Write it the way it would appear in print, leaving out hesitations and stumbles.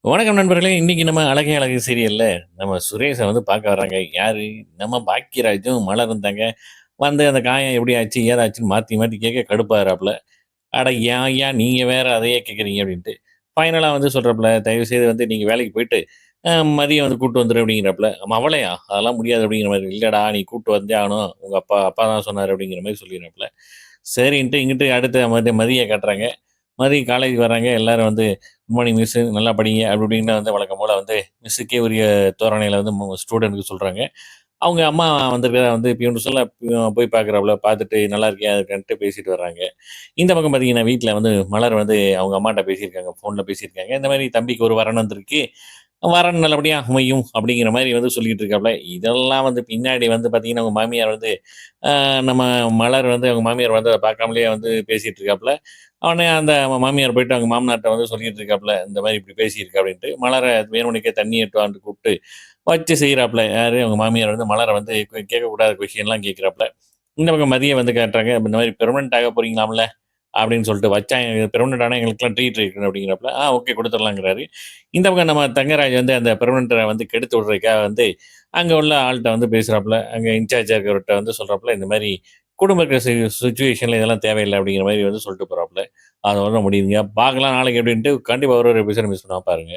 வணக்கம் நண்பர்களே! இன்னைக்கு நம்ம அழகே அழகு சீரியல்ல நம்ம சுரேஷ வந்து பார்க்க வர்றாங்க. யாரு? நம்ம பாக்கியராஜும், மலரும் தாங்க. வந்து அந்த காயம் எப்படி ஆச்சு? ஏதாச்சுன்னு மாத்தி மாத்தி கேட்க கடுப்பாகுறாப்புல. "அட ஏன்யா நீங்க வேற அதையே கேட்குறீங்க?" அப்படின்ட்டு. ஃபைனலா வந்து சொல்றாப்புல, "தயவுசெய்து வந்து நீங்க வேலைக்கு போயிட்டு, மதியம் வந்து கூட்டு வந்துரு" அப்படிங்கிறாப்புல. "அவளையா? அதெல்லாம் முடியாது" அப்படிங்கிற மாரி. "இல்லடா நீ கூட்டு வந்தே ஆகணும். உங்க அப்பா அப்பா தான் சொன்னாரு" அப்படிங்கிற மாரி சொல்லிடுறாப்புல. சரின்ட்டு இங்கிட்டு அடுத்து மதிய காட்டுறாங்க. மதியம் காலேஜ் வர்றாங்க. எல்லாரும் வந்து குட் மார்னிங் மிஸ் நல்லா படிங்க அப்படி இப்படின்னு வந்து வழக்கம் போல வந்து மிஸ்ஸுக்கே உரிய தோரணையில வந்து ஸ்டூடெண்ட்க்கு சொல்றாங்க. அவங்க அம்மா வந்திருக்கிறத வந்து பியூன் சொல்ல போய் பார்க்குறாப்புல. பார்த்துட்டு நல்லா இருக்கியா இருக்கான்ட்டு பேசிட்டு வர்றாங்க. இந்த பக்கம் பார்த்தீங்கன்னா, வீட்ல வந்து மலர் வந்து அவங்க அம்மாட்ட பேசியிருக்காங்க. ஃபோன்ல பேசியிருக்காங்க. இந்த மாரி தம்பிக்கு ஒரு வரன் வந்திருக்கு. வரன் நல்லபடியா அமையும் அப்படிங்கிற மாரி வந்து சொல்லிட்டு இருக்காப்புல. இதெல்லாம் வந்து பின்னாடி வந்து பார்த்தீங்கன்னா, அவங்க மாமியார் வந்து நம்ம மலர் வந்து அவங்க மாமியார் வந்து அத பார்க்காமலேயே வந்து பேசிட்டு இருக்காப்புல. உடனே அந்த மாமியார் போயிட்டு அவங்க மாமனார்ட்ட வந்து சொல்லிட்டு இருக்காப்புல, இந்த மாரி இப்படி பேசியிருக்கு அப்படின்ட்டு. மலர வேணுமனிக்கே தண்ணி எடுத்து வான்ட்டு கூப்பிட்டு வச்சு செய்றாப்புல. யாரு அவங்க மாமியார் வந்து மலர வந்து கேட்கக்கூடாத கொஸ்டின்லாம் கேட்கிறாப்புல. இந்த பக்கம் மதியம் வந்து காட்டுறாங்க. இந்த மாரி பெர்மனன்ட் ஆக போறீங்களாம்ல அப்படின்னு சொல்லிட்டு வச்சாங்க. பெர்மனன்ட் ஆனா எங்களுக்கெல்லாம் ட்ரீட் இருக்கு அப்படிங்கிறாப்புல. ஓகே குடுத்துடலாங்கிறாரு. இந்த பக்கம் நம்ம தங்கராஜ் வந்து அந்த பெர்மனன்ட்ட வந்து கெடுத்து விடுறதுக்காக வந்து அங்க உள்ள ஆள்ட்ட வந்து பேசுறாப்புல. அங்க இன்சார்ஜா இருக்கிறவர்ட்ட வந்து சொல்றாப்புல, இந்த மாரி குடும்ப சிச்சுவேஷன்ல இதெல்லாம் தேவையில்ல அப்படிங்கிற மாரி வந்து சொல்லிட்டு போறாப்புல. அதோட முடியுதுங்க. பார்க்கலாம் நாளைக்கு எப்படின்ட்டு கண்டிப்பா ஒரு எபிசோட மிஸ் பண்ணாம பாருங்க.